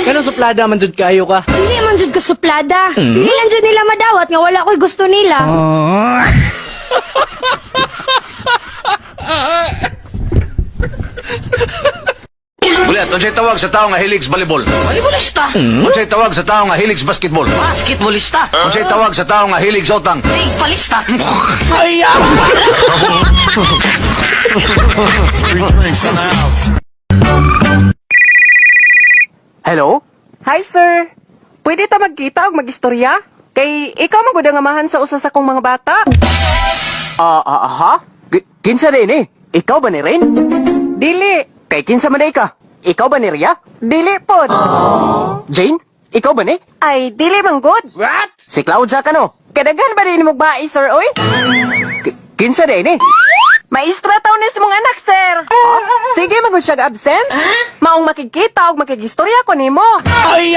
Ganun suplada man jud kayo ka. Dili man jud ka suplada. Dili lang jud nila madawat nga wala ko'y gusto nila. Buliat, unsay tawag sa tao nga hilig sa volleyball? Volleyballista. Unsay tawag sa tao nga hilig sa basketball? Basketballista. Unsay tawag sa tao nga hilig sa utang? Tigpalista. Hello? Hi, sir. Pwede ta magkita o magistorya? Kay ikaw magud ang amahan sa usa sa kong mga bata. Ha? Kinsa din eh? Ikaw ba ni Ren? Dili. Kay kinsa man ka? Ikaw ba ni Ria? Dili pod. Jane? Ikaw ba ni? Ay, dili man good. What? Si Claudia ka no? Kadagan ba din mo ba sir, oy? Kinsa din eh? Maestra taon ni mong anak, sir. Sige, magod siya absent. Maong makikita o makigistorya ko nimo. Ay!